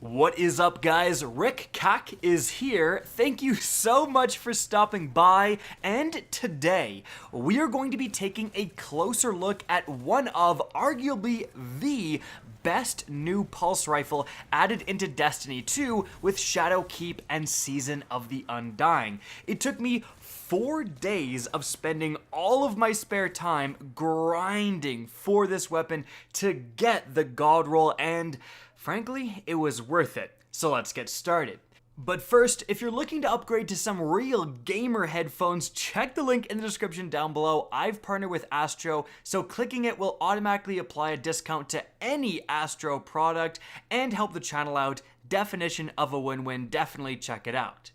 What is up, guys? Rick Kack is here. Thank you so much for stopping by, and today we are going to be taking a closer look at one of arguably the best new pulse rifle added into Destiny 2 with Shadowkeep and Season of the Undying. It took me 4 days of spending all of my spare time grinding for this weapon to get the God Roll, and frankly, it was worth it. So let's get started. But first, if you're looking to upgrade to some real gamer headphones, check the link in the description down below. I've partnered with ASTRO, so clicking it will automatically apply a discount to any ASTRO product and help the channel out. Definition of a win-win, definitely check it out.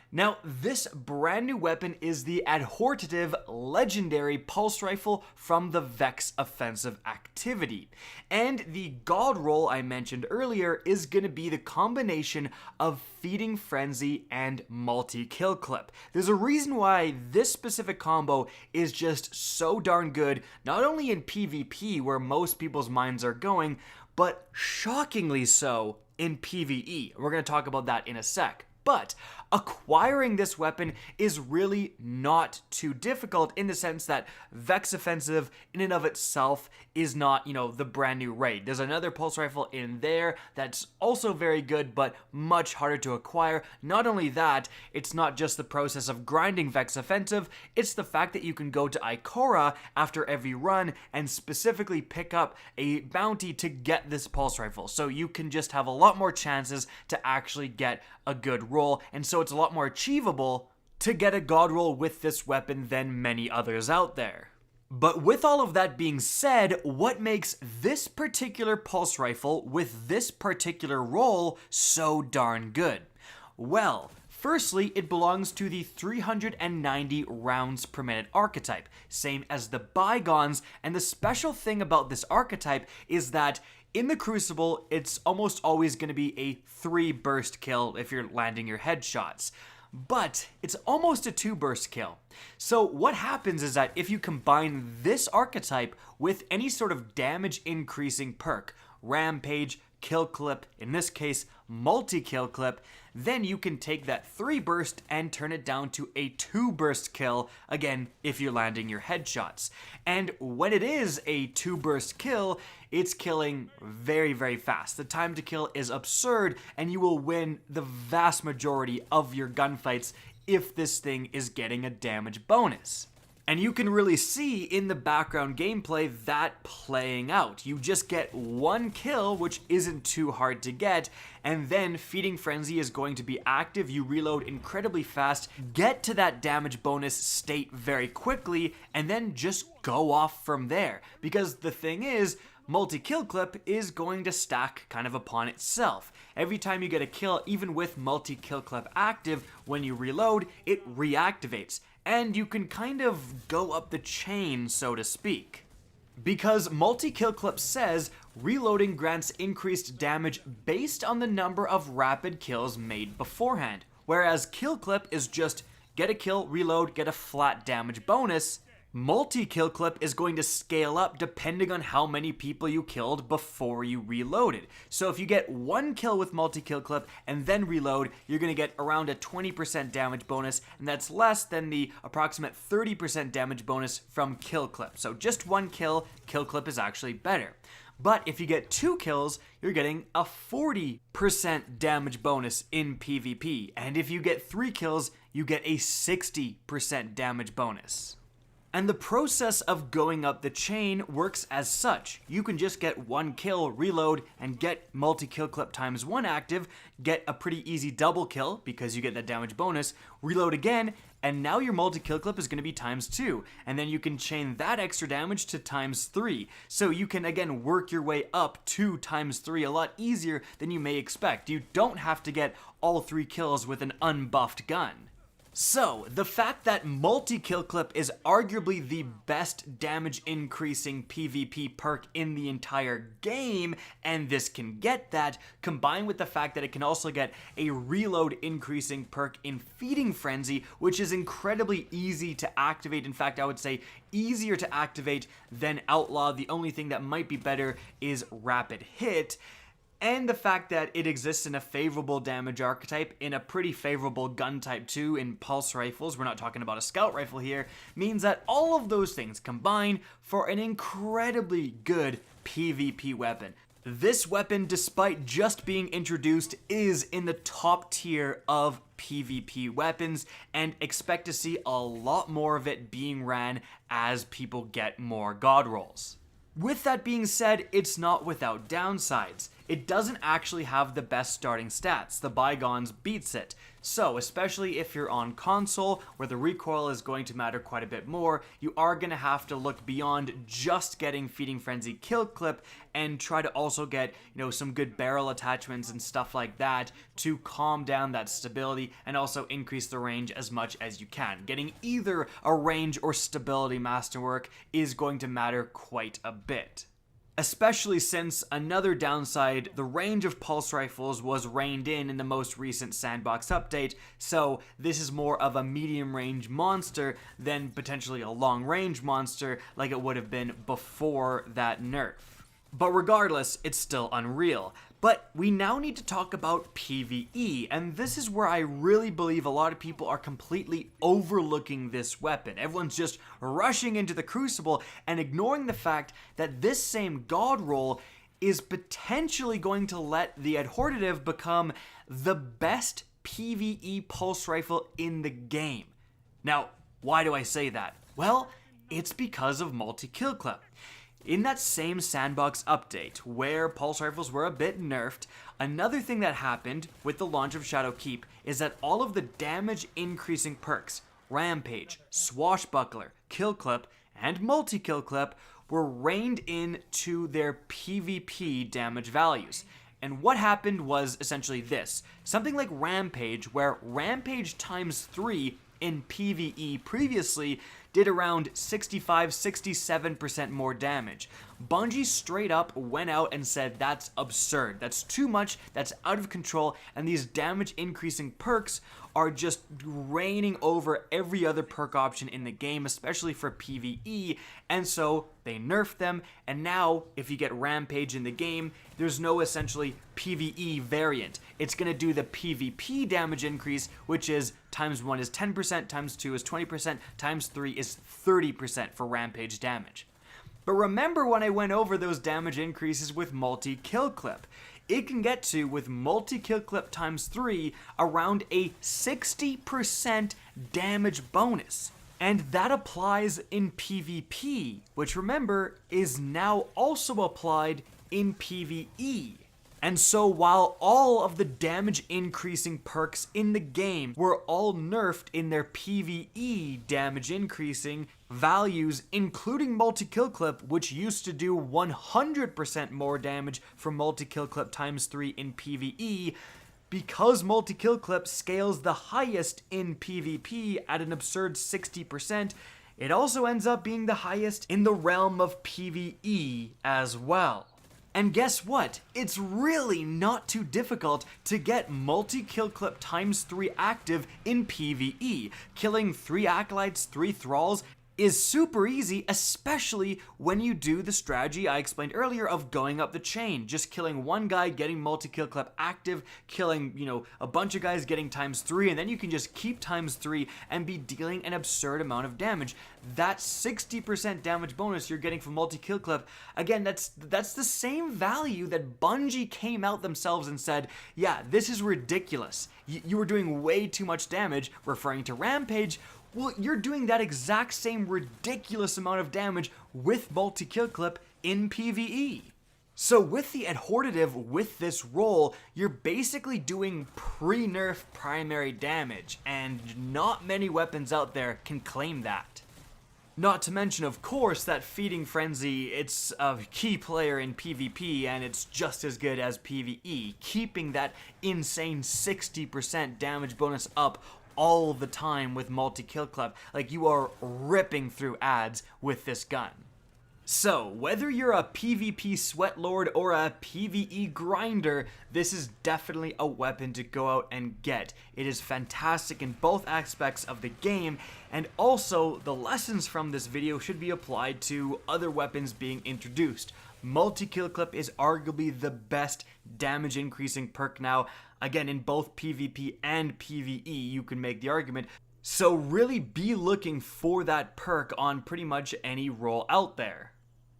Now, this brand new weapon is the Adhortative Legendary Pulse Rifle from the Vex Offensive Activity. And the God Roll I mentioned earlier is going to be the combination of Feeding Frenzy and Multi-Kill Clip. There's a reason why this specific combo is just so darn good, not only in PvP where most people's minds are going, but shockingly so in PvE. We're going to talk about that in a sec. But acquiring this weapon is really not too difficult in the sense that Vex Offensive in and of itself is not, the brand new raid. There's another pulse rifle in there that's also very good, but much harder to acquire. Not only that, it's not just the process of grinding Vex Offensive, it's the fact that you can go to Ikora after every run and specifically pick up a bounty to get this pulse rifle. So you can just have a lot more chances to actually get a good roll, and so it's a lot more achievable to get a God Roll with this weapon than many others out there. But with all of that being said, what makes this particular pulse rifle with this particular roll so darn good? Well, firstly, it belongs to the 390 rounds per minute archetype, same as the Bygones, and the special thing about this archetype is that in the Crucible, it's almost always going to be a 3 burst kill if you're landing your headshots. But it's almost a 2 burst kill. So what happens is that if you combine this archetype with any sort of damage increasing perk, Rampage, Kill Clip, in this case Multi-Kill Clip, then you can take that 3 burst and turn it down to a 2 burst kill, again, if you're landing your headshots. And when it is a 2 burst kill, it's killing very, very fast. The time to kill is absurd, and you will win the vast majority of your gunfights if this thing is getting a damage bonus. And you can really see in the background gameplay that playing out. You just get 1 kill, which isn't too hard to get, and then Feeding Frenzy is going to be active. You reload incredibly fast, get to that damage bonus state very quickly, and then just go off from there. Because the thing is, Multi-Kill Clip is going to stack kind of upon itself. Every time you get a kill, even with Multi-Kill Clip active, when you reload, it reactivates. And you can kind of go up the chain, so to speak. Because Multi-Kill Clip says reloading grants increased damage based on the number of rapid kills made beforehand, whereas Kill Clip is just get a kill, reload, get a flat damage bonus. Multi-Kill Clip is going to scale up depending on how many people you killed before you reloaded. So if you get 1 kill with Multi-Kill Clip and then reload, you're going to get around a 20% damage bonus, and that's less than the approximate 30% damage bonus from Kill Clip. So just 1 kill, Kill Clip is actually better. But if you get 2 kills, you're getting a 40% damage bonus in PvP. And if you get 3 kills, you get a 60% damage bonus. And the process of going up the chain works as such. You can just get 1 kill, reload, and get Multi-Kill Clip times 1 active, get a pretty easy double kill because you get that damage bonus, reload again, and now your Multi-Kill Clip is going to be times 2. And then you can chain that extra damage to times 3. So you can again work your way up to times 3 a lot easier than you may expect. You don't have to get all 3 kills with an unbuffed gun. So, the fact that Multi-Kill Clip is arguably the best damage increasing PvP perk in the entire game, and this can get that, combined with the fact that it can also get a reload increasing perk in Feeding Frenzy, which is incredibly easy to activate. In fact, I would say easier to activate than Outlaw. The only thing that might be better is Rapid Hit. and the fact that it exists in a favorable damage archetype, in a pretty favorable gun type too, in pulse rifles, we're not talking about a scout rifle here, means that all of those things combine for an incredibly good PvP weapon. This weapon, despite just being introduced, is in the top tier of PvP weapons, and expect to see a lot more of it being ran as people get more God Rolls. With that being said, it's not without downsides. It doesn't actually have the best starting stats. The Bygones beats it. So, especially if you're on console, where the recoil is going to matter quite a bit more, you are going to have to look beyond just getting Feeding Frenzy kill clip and try to also get, some good barrel attachments and stuff like that to calm down that stability and also increase the range as much as you can. Getting either a range or stability masterwork is going to matter quite a bit. Especially since another downside, the range of pulse rifles was reined in the most recent sandbox update, so this is more of a medium range monster than potentially a long range monster like it would have been before that nerf. But regardless, it's still unreal. But we now need to talk about PvE, and this is where I really believe a lot of people are completely overlooking this weapon. Everyone's just rushing into the Crucible and ignoring the fact that this same God Roll is potentially going to let the Adhortative become the best PvE pulse rifle in the game. Now, why do I say that? Well, it's because of multi-kill clip. In that same sandbox update, where pulse rifles were a bit nerfed, another thing that happened with the launch of Shadowkeep is that all of the damage increasing perks, Rampage, Swashbuckler, Kill Clip, and Multi-Kill Clip, were reined in to their PvP damage values. And what happened was essentially this. Something like Rampage, where Rampage times 3 in PvE previously did around 65-67% more damage. Bungie straight up went out and said that's absurd, that's too much, that's out of control, and these damage increasing perks are just reigning over every other perk option in the game, especially for PvE, and so they nerfed them, and now if you get Rampage in the game, there's no essentially PvE variant. It's going to do the PvP damage increase, which is times 1 is 10%, times 2 is 20%, times 3 is 30% for Rampage damage. But remember when I went over those damage increases with multi-kill clip. It can get to, with multi-kill clip times 3, around a 60% damage bonus. And that applies in PvP, which remember, is now also applied in PvE. And so while all of the damage increasing perks in the game were all nerfed in their PvE damage increasing values, including multi-kill clip, which used to do 100% more damage for multi-kill clip times 3 in PvE, because multi-kill clip scales the highest in PvP at an absurd 60%, it also ends up being the highest in the realm of PvE as well. And guess what? It's really not too difficult to get multi-kill clip times 3 active in PvE. Killing 3 acolytes, 3 thralls is super easy, especially when you do the strategy I explained earlier of going up the chain. Just killing one guy, getting multi-kill clip active, killing, a bunch of guys getting times 3, and then you can just keep times 3 and be dealing an absurd amount of damage. That 60% damage bonus you're getting from multi-kill clip, again, that's the same value that Bungie came out themselves and said, yeah, this is ridiculous. You were doing way too much damage, referring to Rampage. Well, you're doing that exact same ridiculous amount of damage with multi-kill clip in PvE. So with the Adhortative, with this roll, you're basically doing pre-nerf primary damage, and not many weapons out there can claim that. Not to mention, of course, that Feeding Frenzy, it's a key player in PvP, and it's just as good as PvE, keeping that insane 60% damage bonus up all the time with multi-kill clip. Like, you are ripping through ads with this gun. So, whether you're a PvP sweatlord or a PvE grinder, this is definitely a weapon to go out and get. It is fantastic in both aspects of the game, and also the lessons from this video should be applied to other weapons being introduced. Multi-kill clip is arguably the best damage increasing perk now. Again, in both PvP and PvE, you can make the argument. So really be looking for that perk on pretty much any roll out there.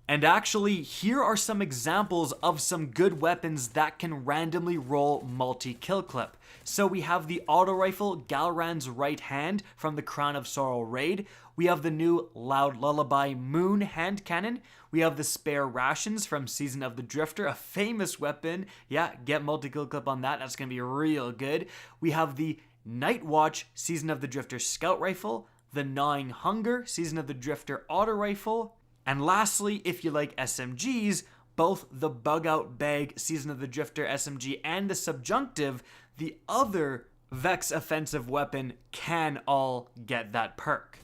And actually, here are some examples of some good weapons that can randomly roll multi-kill clip. So we have the auto rifle Galran's Right Hand from the Crown of Sorrow raid. We have the new Loud Lullaby Moon hand cannon. We have the Spare Rations from Season of the Drifter, a famous weapon. Yeah, get multi-kill clip on that. That's going to be real good. We have the Night Watch Season of the Drifter Scout Rifle, the Gnawing Hunger Season of the Drifter Auto Rifle, and lastly, if you like SMGs, both the Bug Out Bag Season of the Drifter SMG and the Subjunctive, the other Vex offensive weapon, can all get that perk.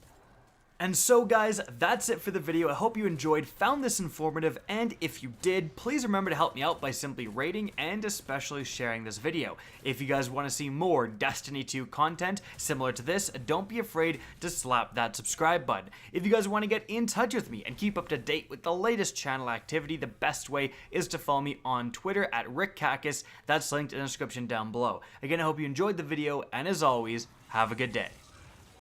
And so guys, that's it for the video. I hope you enjoyed, found this informative, and if you did, please remember to help me out by simply rating and especially sharing this video. If you guys want to see more Destiny 2 content similar to this, don't be afraid to slap that subscribe button. If you guys want to get in touch with me and keep up to date with the latest channel activity, the best way is to follow me on Twitter at @RickKackis. That's linked in the description down below. Again, I hope you enjoyed the video, and as always, have a good day.